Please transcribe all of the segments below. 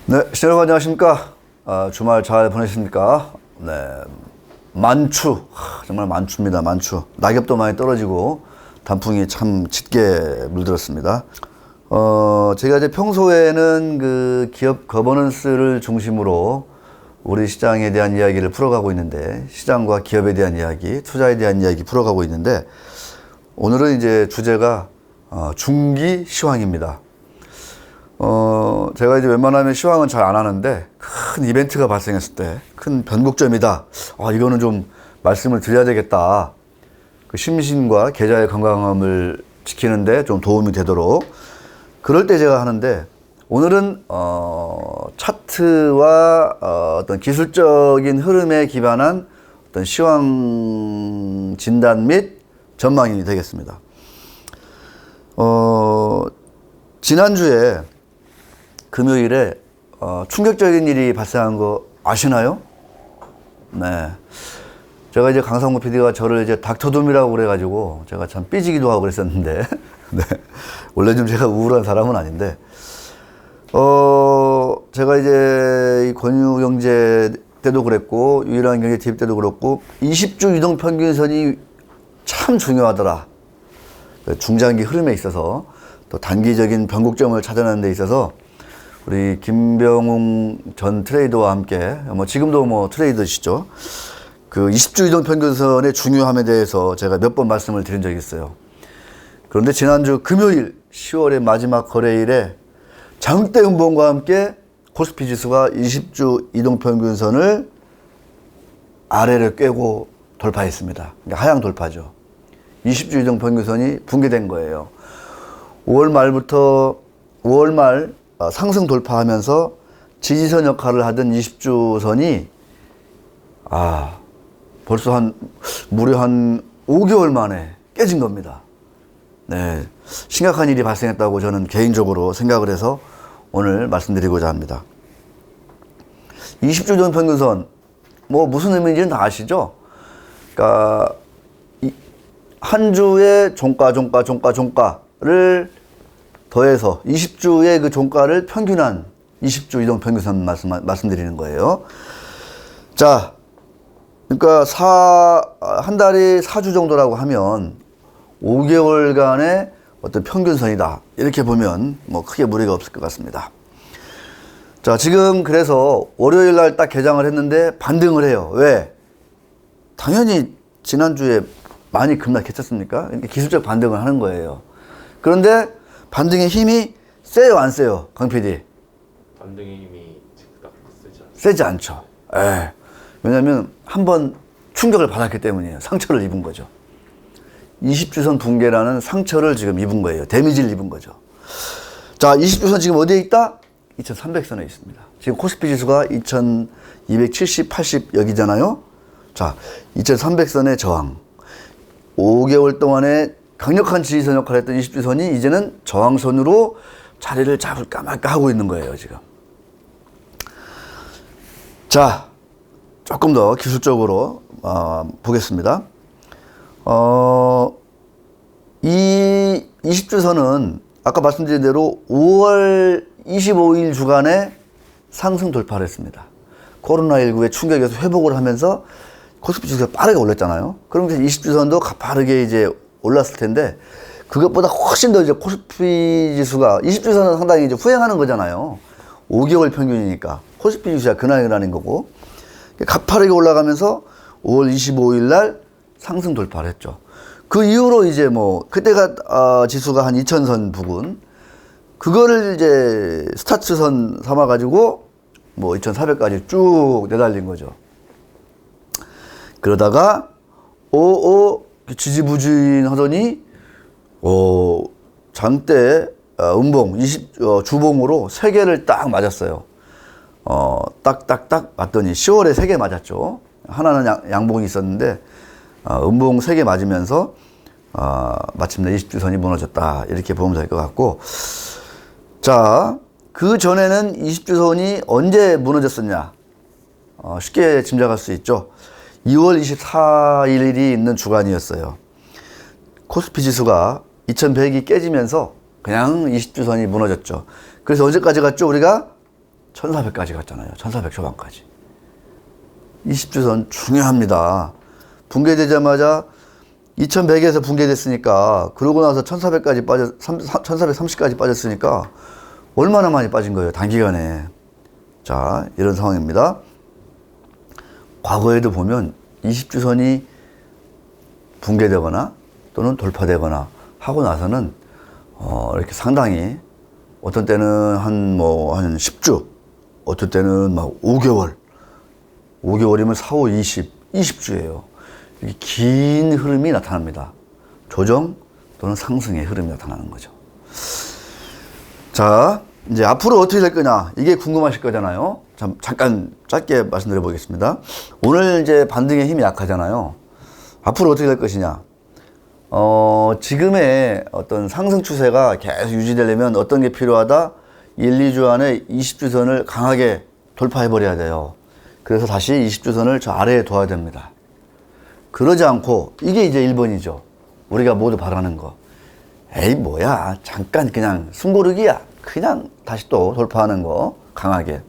네, 시청자 여러분 안녕하십니까? 주말 잘 보내십니까? 네, 만추, 정말 만추입니다. 만추. 낙엽도 많이 떨어지고 단풍이 참 짙게 물들었습니다. 제가 이제 평소에는 그 기업 거버넌스를 중심으로 우리 시장에 대한 이야기를 풀어가고 있는데, 시장과 기업에 대한 이야기, 투자에 대한 이야기 풀어가고 있는데, 오늘은 이제 주제가 중기 시황입니다. 제가 이제 웬만하면 시황은 잘 안 하는데, 큰 이벤트가 발생했을 때, 큰 변곡점이다. 이거는 좀 말씀을 드려야 되겠다. 그 심신과 계좌의 건강함을 지키는데 좀 도움이 되도록. 그럴 때 제가 하는데, 오늘은, 차트와, 어떤 기술적인 흐름에 기반한 어떤 시황 진단 및 전망이 되겠습니다. 지난주에 금요일에 충격적인 일이 발생한 거 아시나요? 네. 제가 이제 강상무 PD가 저를 이제 닥터둠이라고 그래가지고 제가 참 삐지기도 하고 그랬었는데, 네. 원래 좀 제가 우울한 사람은 아닌데, 제가 이제 이 권유경제 때도 그랬고, 유일한 경제 TV 때도 그렇고, 20주 이동평균선이 참 중요하더라. 중장기 흐름에 있어서, 또 단기적인 변곡점을 찾아내는 데 있어서, 우리 김병웅 전 트레이더와 함께, 지금도 트레이더시죠. 그 20주 이동평균선의 중요함에 대해서 제가 몇 번 말씀을 드린 적이 있어요. 그런데 지난주 금요일 10월의 마지막 거래일에 장대 음봉과 함께 코스피 지수가 20주 이동평균선을 아래를 꿰고 돌파했습니다. 그러니까 하향 돌파죠. 20주 이동평균선이 붕괴된 거예요. 5월 말 상승 돌파하면서 지지선 역할을 하던 20주 선이 벌써 무려 한 5개월 만에 깨진 겁니다. 네, 심각한 일이 발생했다고 저는 개인적으로 생각을 해서 오늘 말씀드리고자 합니다. 20주 이동평균선 무슨 의미인지는 다 아시죠? 그러니까 한 주의 종가를 더해서 20주의 그 종가를 평균한 20주 이동평균선 말씀드리는 거예요. 자, 그러니까 한 달이 4주 정도라고 하면 5개월간의 어떤 평균선이다. 이렇게 보면 크게 무리가 없을 것 같습니다. 자, 지금 그래서 월요일 날 딱 개장을 했는데 반등을 해요. 왜? 당연히 지난주에 많이 급락했었습니까? 그러니까 기술적 반등을 하는 거예요. 그런데 반등의 힘이 세요, 안 세요, 강 PD? 반등의 힘이 세지 않죠. 왜냐면 한번 충격을 받았기 때문이에요. 상처를 입은 거죠. 20주선 붕괴라는 상처를 지금 입은 거예요. 데미지를 입은 거죠. 자, 20주선 지금 어디에 있다? 2300선에 있습니다. 지금 코스피 지수가 2270, 80 여기잖아요. 자, 2300선의 저항. 5개월 동안에 강력한 지지선 역할을 했던 20주선이 이제는 저항선으로 자리를 잡을까 말까 하고 있는 거예요, 지금. 자, 조금 더 기술적으로 보겠습니다. 이 20주선은 아까 말씀드린 대로 5월 25일 주간에 상승 돌파를 했습니다. 코로나19의 충격에서 회복을 하면서 코스피 지수가 빠르게 올랐잖아요. 그러면서 20주선도 가파르게 이제 올랐을 텐데, 그것보다 훨씬 더 이제 코스피 지수가 20주선은 상당히 이제 후행하는 거잖아요. 5개월 평균이니까. 코스피 지수가 그날그날인 거고. 가파르게 올라가면서 5월 25일 날 상승 돌파를 했죠. 그 이후로 이제 그때가 지수가 한 2000선 부근, 그거를 이제 스타트선 삼아가지고 2400까지 쭉 내달린 거죠. 그러다가 지지부진하더니 장대 음봉 주봉으로 3개를 딱 맞았어요. 딱딱딱 맞더니 10월에 3개 맞았죠. 하나는 양봉이 있었는데 음봉 3개 맞으면서 마침내 20주선이 무너졌다, 이렇게 보면 될 것 같고, 자, 그 전에는 20주선이 언제 무너졌었냐? 쉽게 짐작할 수 있죠. 2월 24일이 있는 주간이었어요. 코스피 지수가 2100이 깨지면서 그냥 20주선이 무너졌죠. 그래서 언제까지 갔죠? 우리가 1400까지 갔잖아요. 1400 초반까지. 20주선 중요합니다. 붕괴되자마자 2100에서 붕괴됐으니까, 그러고 나서 1430까지 빠졌으니까 얼마나 많이 빠진 거예요, 단기간에. 자, 이런 상황입니다. 과거에도 보면 20주선이 붕괴되거나 또는 돌파되거나 하고 나서는 이렇게 상당히, 어떤 때는 한 10주, 어떤 때는 막 5개월이면 4, 5, 20주예요. 이렇게 긴 흐름이 나타납니다. 조정 또는 상승의 흐름이 나타나는 거죠. 자, 이제 앞으로 어떻게 될 거냐, 이게 궁금하실 거잖아요. 잠깐 짧게 말씀드려 보겠습니다. 오늘 이제 반등의 힘이 약하잖아요. 앞으로 어떻게 될 것이냐. 지금의 어떤 상승 추세가 계속 유지되려면 어떤 게 필요하다? 1, 2주 안에 20주선을 강하게 돌파해 버려야 돼요. 그래서 다시 20주선을 저 아래에 둬야 됩니다. 그러지 않고, 이게 이제 1번이죠. 우리가 모두 바라는 거. 에이, 뭐야. 잠깐 그냥 숨고르기야. 그냥 다시 또 돌파하는 거. 강하게.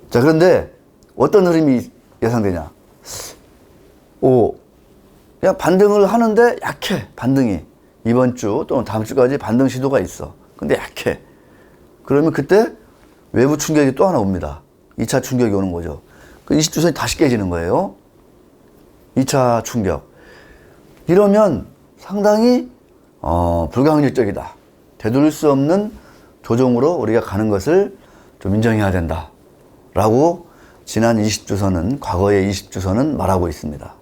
자, 그런데 어떤 흐름이 예상되냐. 그냥 반등을 하는데 약해. 반등이. 이번 주 또는 다음 주까지 반등 시도가 있어. 근데 약해. 그러면 그때 외부 충격이 또 하나 옵니다. 2차 충격이 오는 거죠. 그 20주선이 다시 깨지는 거예요. 2차 충격. 이러면 상당히 불가항력적이다. 되돌릴 수 없는 조정으로 우리가 가는 것을 좀 인정해야 된다. 라고 지난 20주선은, 과거의 20주선은 말하고 있습니다.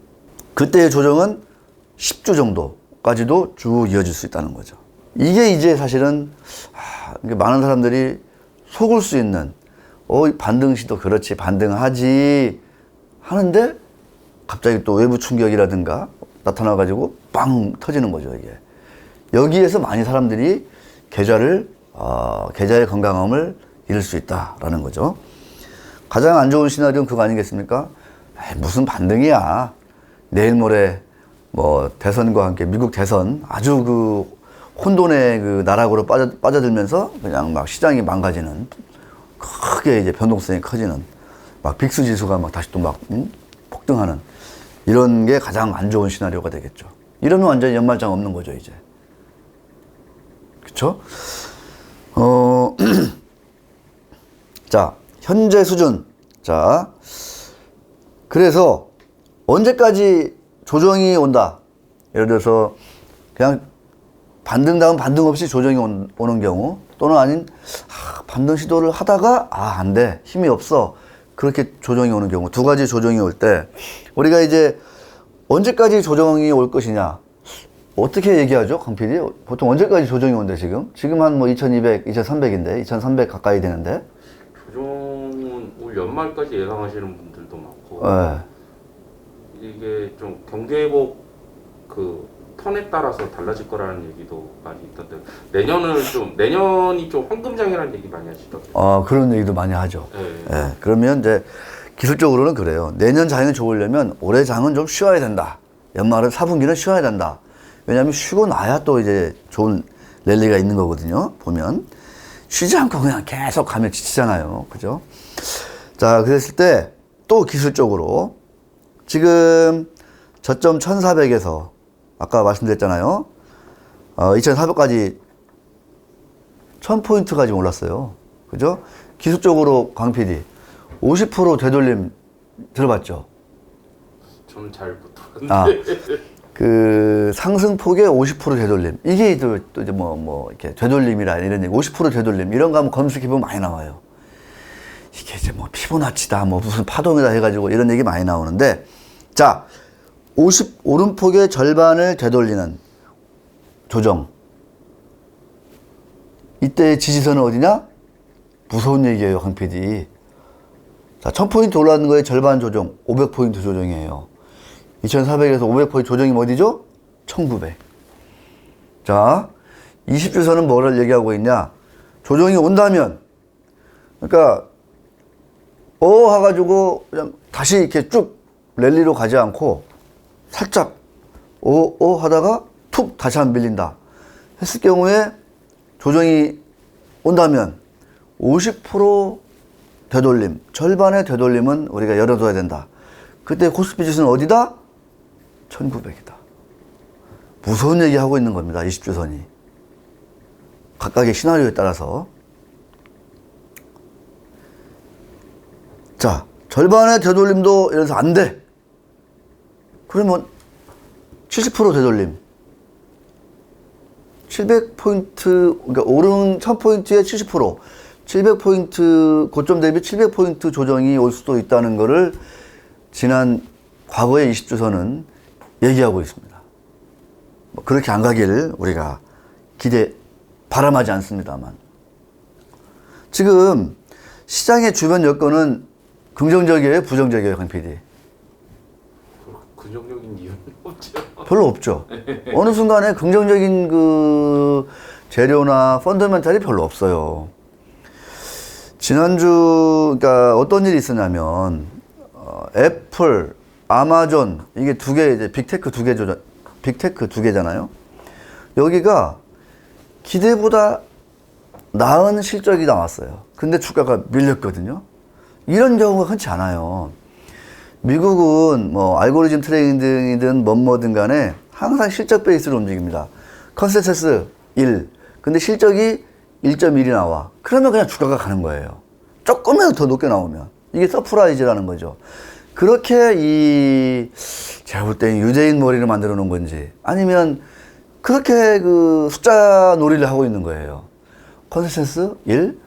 그때의 조정은 10주 정도까지도 쭉 이어질 수 있다는 거죠. 이게 이제 사실은 많은 사람들이 속을 수 있는, 반등 시도 그렇지, 반등하지 하는데 갑자기 또 외부 충격이라든가 나타나가지고 빵 터지는 거죠, 이게. 여기에서 많이 사람들이 계좌의 건강함을 잃을 수 있다라는 거죠. 가장 안 좋은 시나리오는 그거 아니겠습니까? 무슨 반등이야. 내일 모레 대선과 함께 미국 대선, 아주 그 혼돈의 그 나락으로 빠져들면서 그냥 막 시장이 망가지는, 크게 이제 변동성이 커지는, 막 빅스 지수가 막 다시 또 폭등하는, 이런 게 가장 안 좋은 시나리오가 되겠죠. 이러면 완전히 연말장 없는 거죠, 이제. 그쵸? 자, 현재 수준. 자, 그래서 언제까지 조정이 온다. 예를 들어서 그냥 반등 다음 반등 없이 조정이 오는 경우, 또는 아닌 반등 시도를 하다가 안 돼, 힘이 없어, 그렇게 조정이 오는 경우, 두 가지 조정이 올 때 우리가 이제 언제까지 조정이 올 것이냐, 어떻게 얘기하죠, 강 PD? 보통 언제까지 조정이 온대, 지금 한 2200, 2300인데 2300 가까이 되는데. 조정은 올 연말까지 예상하시는 분들도 많고, 네. 이게 좀 경제회복 그 턴에 따라서 달라질 거라는 얘기도 많이 있던데, 내년이 좀 황금장이라는 얘기 많이 하시더라고요. 그런 얘기도 많이 하죠. 네. 네. 그러면 이제 기술적으로는 그래요. 내년 장이 좋으려면 올해 장은 좀 쉬어야 된다. 연말은 4분기는 쉬어야 된다. 왜냐하면 쉬고 나야 또 이제 좋은 랠리가 있는 거거든요. 보면 쉬지 않고 그냥 계속 가면 지치잖아요. 그죠? 자, 그랬을 때 또 기술적으로 지금 저점 1400에서 아까 말씀드렸잖아요. 2400까지 1000포인트까지 올랐어요. 그죠? 기술적으로 강 PD 50% 되돌림 들어봤죠? 저는 잘 못 들었는데. 그 상승폭의 50% 되돌림. 이게 또 이제 이렇게 되돌림이라 이런 얘기. 50% 되돌림. 이런 거 한번 검색해보면 많이 나와요. 이게 이제 피보나치다, 무슨 파동이다 해가지고 이런 얘기 많이 나오는데, 자, 오름폭의 절반을 되돌리는 조정. 이때의 지지선은 어디냐? 무서운 얘기예요, 강 PD. 자, 1000포인트 올라가는 거에 절반 조정, 500포인트 조정이에요. 2400에서 500포인트 조정이 어디죠? 1900. 자, 20주선은 뭐를 얘기하고 있냐? 조정이 온다면, 그러니까, 해가지고, 그냥 다시 이렇게 쭉 랠리로 가지 않고, 살짝, 하다가 툭 다시 한번 밀린다. 했을 경우에 조정이 온다면, 50% 되돌림, 절반의 되돌림은 우리가 열어둬야 된다. 그때 코스피 지수는 어디다? 1900이다. 무서운 얘기 하고 있는 겁니다. 20주선이. 각각의 시나리오에 따라서. 자, 절반의 되돌림도 이래서 안 돼. 그러면 70% 되돌림. 700포인트, 그러니까 오른 1000포인트에 70%, 700포인트, 고점 대비 700포인트 조정이 올 수도 있다는 것을 지난 과거의 20주선은 얘기하고 있습니다. 뭐 그렇게 안 가길 우리가 바람하지 않습니다만. 지금 시장의 주변 여건은 긍정적이에요, 부정적이에요, 강 PD? 긍정적인 이유는 없죠. 별로 없죠. 어느 순간에 긍정적인 그 재료나 펀더멘탈이 별로 없어요. 지난주, 그러니까 어떤 일이 있었냐면, 애플, 아마존, 이게 두 개, 이제 빅테크 두 개잖아요. 여기가 기대보다 나은 실적이 나왔어요. 근데 주가가 밀렸거든요. 이런 경우가 흔치 않아요. 미국은 뭐 알고리즘 트레이딩이든 뭐든 간에 항상 실적 베이스로 움직입니다. 컨센서스 1. 근데 실적이 1.1이 나와. 그러면 그냥 주가가 가는 거예요. 조금이라도 더 높게 나오면. 이게 서프라이즈라는 거죠. 그렇게 제가 볼 때 유대인 머리를 만들어 놓은 건지 아니면 그렇게 그 숫자 놀이를 하고 있는 거예요. 컨센서스 1,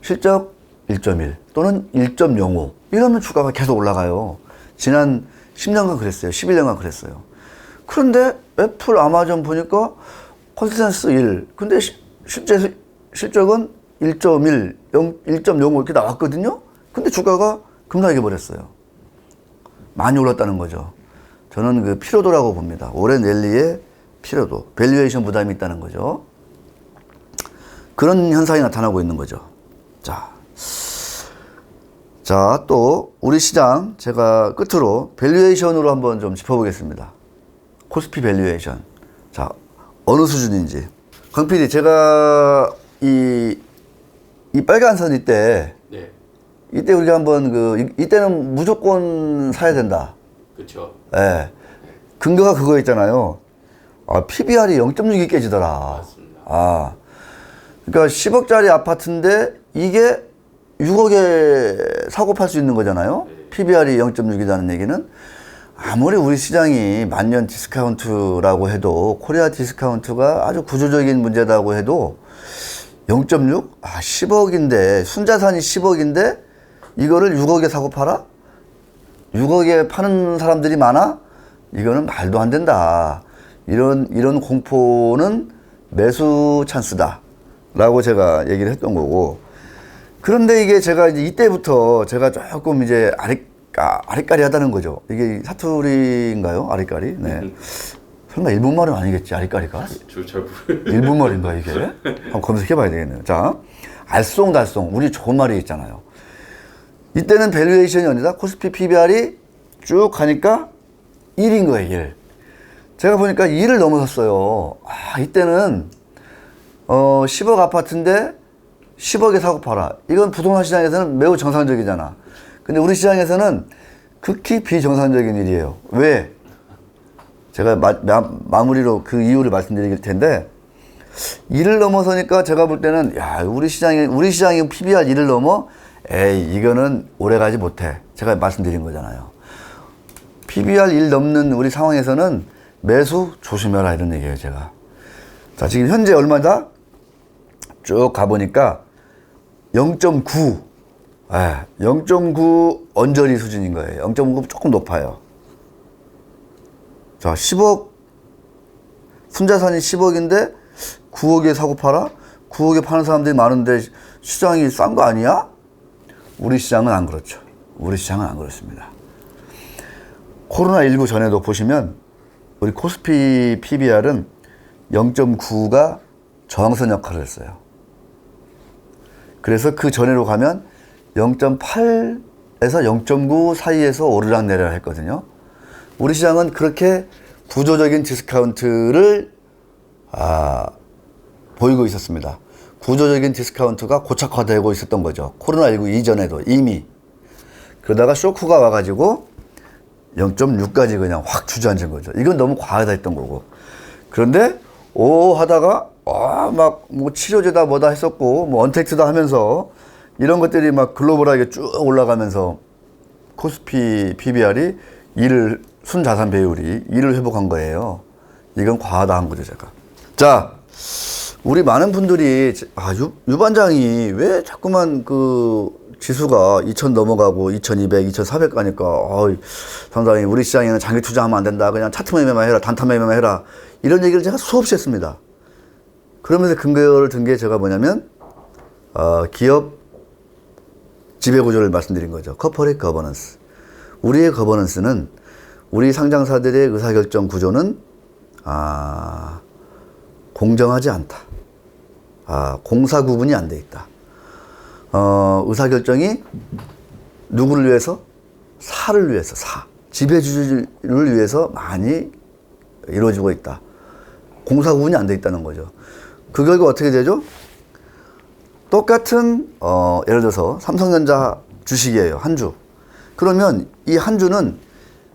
실적 1.1 또는 1.05 이러면 주가가 계속 올라가요. 지난 10년간 그랬어요. 11년간 그랬어요. 그런데 애플, 아마존 보니까 컨센서스 1 근데 실제 실적은 1.1, 1.05 이렇게 나왔거든요. 근데 주가가 급락해 버렸어요. 많이 올랐다는 거죠. 저는 그 피로도라고 봅니다. 오랜 랠리의 피로도, 밸류에이션 부담이 있다는 거죠. 그런 현상이 나타나고 있는 거죠. 자, 또 우리 시장 제가 끝으로 밸류에이션으로 한번 좀 짚어보겠습니다. 코스피 밸류에이션. 자, 어느 수준인지. 강 PD, 제가 이 빨간 선 이때 네. 이때 우리가 한번 이때는 무조건 사야 된다. 그렇죠. 예. 근거가 그거였잖아요. PBR이 0.6이 깨지더라. 맞습니다. 그러니까 10억짜리 아파트인데 이게 6억에 사고 팔 수 있는 거잖아요. 네. PBR이 0.6이라는 얘기는 아무리 우리 시장이 만년 디스카운트라고 해도 코리아 디스카운트가 아주 구조적인 문제다고 해도 0.6? 10억인데 순자산이 10억인데 이거를 6억에 사고 팔아? 6억에 파는 사람들이 많아? 이거는 말도 안 된다. 이런 공포는 매수 찬스다. 라고 제가 얘기를 했던 거고. 그런데 이게 제가 이제 이때부터 제가 조금 이제 아리까리 하다는 거죠. 이게 사투리인가요? 아리까리? 네. 설마 일본말은 아니겠지, 아리까리가? 잘 모르겠어요. 일본말인가, 이게? 한번 검색해 봐야 되겠네요. 자, 알쏭달쏭. 우리 좋은 말이 있잖아요. 이때는 밸류에이션이 아니라 코스피 PBR이 쭉 가니까 1인 거예요, 1. 제가 보니까 2를 넘어섰어요. 이때는 10억 아파트인데 10억에 사고 팔아. 이건 부동산 시장에서는 매우 정상적이잖아. 근데 우리 시장에서는 극히 비정상적인 일이에요. 왜? 제가 마무리로 그 이유를 말씀드릴 텐데 2를 넘어서니까 제가 볼 때는 우리 시장이 PBR 2를 넘어 이거는 오래 가지 못해. 제가 말씀드린 거잖아요. PBR 1 넘는 우리 상황에서는 매수 조심해라 이런 얘기예요, 제가. 자, 지금 현재 얼마다? 쭉 가보니까 0.9. 0.9 언저리 수준인 거예요. 0.9 조금 높아요. 자, 10억, 순자산이 10억인데 9억에 사고 팔아? 9억에 파는 사람들이 많은데 시장이 싼 거 아니야? 우리 시장은 안 그렇죠. 우리 시장은 안 그렇습니다. 코로나19 전에도 보시면 우리 코스피 PBR은 0.9가 저항선 역할을 했어요. 그래서 그 전에로 가면 0.8에서 0.9 사이에서 오르락내리락 했거든요. 우리 시장은 그렇게 구조적인 디스카운트를 보이고 있었습니다. 구조적인 디스카운트가 고착화되고 있었던 거죠. 코로나19 이전에도 이미. 그러다가 쇼크가 와가지고 0.6까지 그냥 확 주저앉은 거죠. 이건 너무 과하다 했던 거고. 그런데 오 하다가 막 뭐 치료제다 뭐다 했었고 뭐 언택트다 하면서 이런 것들이 막 글로벌하게 쭉 올라가면서 코스피 PBR이 순자산 배율이 2를 회복한 거예요. 이건 과하다 한 거죠, 제가. 자, 우리 많은 분들이 유 반장이 왜 자꾸만 그 지수가 2000 넘어가고 2200, 2400 가니까 상당히 우리 시장에는 장기 투자하면 안 된다. 그냥 차트 매매만 해라. 단타 매매만 해라. 이런 얘기를 제가 수없이 했습니다. 그러면서 근거를 든 게 제가 뭐냐면 기업 지배구조를 말씀드린 거죠. 커퍼레이트 거버넌스. 우리의 거버넌스는 우리 상장사들의 의사결정 구조는 공정하지 않다. 공사 구분이 안 돼 있다. 의사결정이 누구를 위해서? 사를 위해서, 지배주주를 위해서 많이 이루어지고 있다. 공사 구분이 안 돼 있다는 거죠. 그 결과 어떻게 되죠? 똑같은, 예를 들어서 삼성전자 주식이에요. 한 주. 그러면 이 한 주는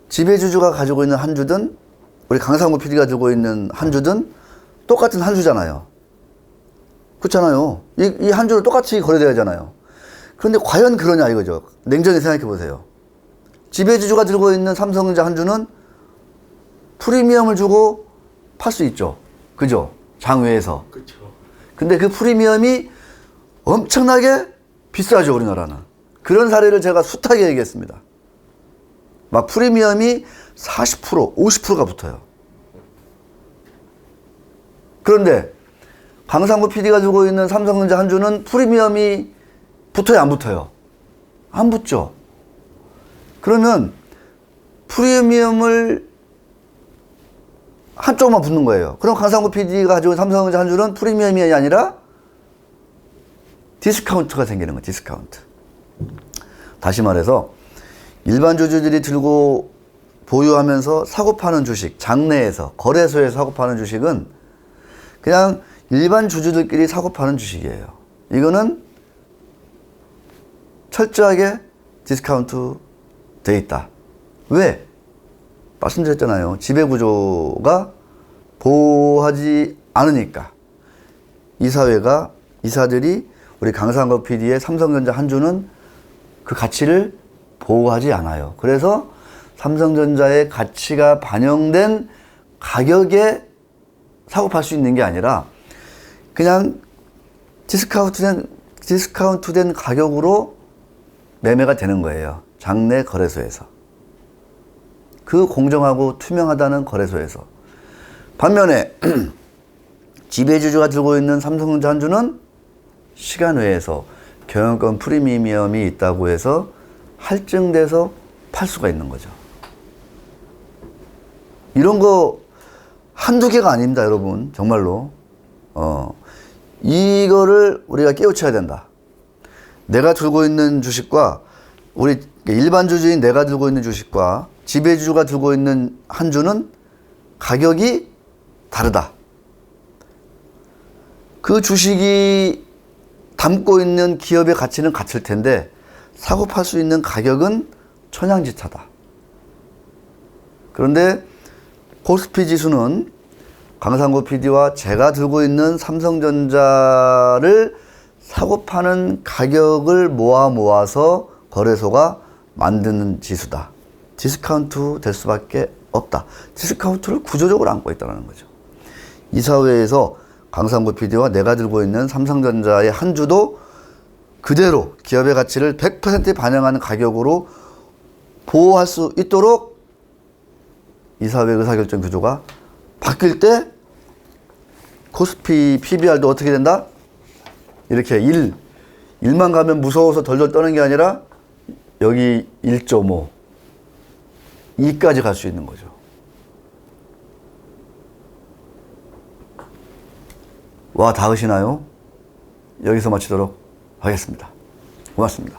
지배주주가 가지고 있는 한 주든 우리 강상구 PD가 들고 있는 한 주든 똑같은 한 주잖아요. 그렇잖아요. 이 한 주를 똑같이 거래돼야 하잖아요. 그런데 과연 그러냐 이거죠. 냉정히 생각해 보세요. 지배주주가 들고 있는 삼성전자 한 주는 프리미엄을 주고 팔 수 있죠. 그죠? 장외에서. 그렇죠. 근데 그 프리미엄이 엄청나게 비싸죠, 우리나라는. 그런 사례를 제가 숱하게 얘기했습니다. 막 프리미엄이 40%, 50%가 붙어요. 그런데 강상구 PD가 들고 있는 삼성전자 한 주는 프리미엄이 붙어요, 안 붙어요? 안 붙죠. 그러면 프리미엄을 한쪽만 붙는 거예요. 그럼 강상구 PD가 가지고 있는 삼성전자 한 주는 프리미엄이 아니라 디스카운트가 생기는 거예요. 디스카운트. 다시 말해서 일반 주주들이 들고 보유하면서 사고 파는 주식, 장내에서 거래소에서 사고 파는 주식은 그냥 일반 주주들끼리 사고 파는 주식이에요. 이거는 철저하게 디스카운트 돼 있다. 왜? 말씀드렸잖아요. 지배구조가 보호하지 않으니까. 이사들이 우리 강상구 PD의 삼성전자 한 주는 그 가치를 보호하지 않아요. 그래서 삼성전자의 가치가 반영된 가격에 사고 팔 수 있는 게 아니라 그냥 디스카운트된 가격으로 매매가 되는 거예요. 장내 거래소에서. 그 공정하고 투명하다는 거래소에서. 반면에 지배주주가 들고 있는 삼성전자 한 주는 시간 외에서 경영권 프리미엄이 있다고 해서 할증돼서 팔 수가 있는 거죠. 이런 거 한두 개가 아닙니다, 여러분. 정말로. 이거를 우리가 깨우쳐야 된다. 내가 들고 있는 주식과 우리 일반 주주인 내가 들고 있는 주식과 지배주주가 들고 있는 한 주는 가격이 다르다. 그 주식이 담고 있는 기업의 가치는 같을 텐데 사고 팔 수 있는 가격은 천양지차다. 그런데 코스피 지수는 강상구 PD와 제가 들고 있는 삼성전자를 사고 파는 가격을 모아서 거래소가 만드는 지수다. 디스카운트 될 수밖에 없다. 디스카운트를 구조적으로 안고 있다는 거죠. 이 사회에서 강상구 PD와 내가 들고 있는 삼성전자의 한 주도 그대로 기업의 가치를 100% 반영하는 가격으로 보호할 수 있도록 이 사회의 의사결정 구조가 바뀔 때 코스피 PBR도 어떻게 된다? 이렇게 1만 가면 무서워서 덜덜 떠는 게 아니라 여기 1.5, 2까지 갈 수 있는 거죠. 와, 닿으시나요? 여기서 마치도록 하겠습니다. 고맙습니다.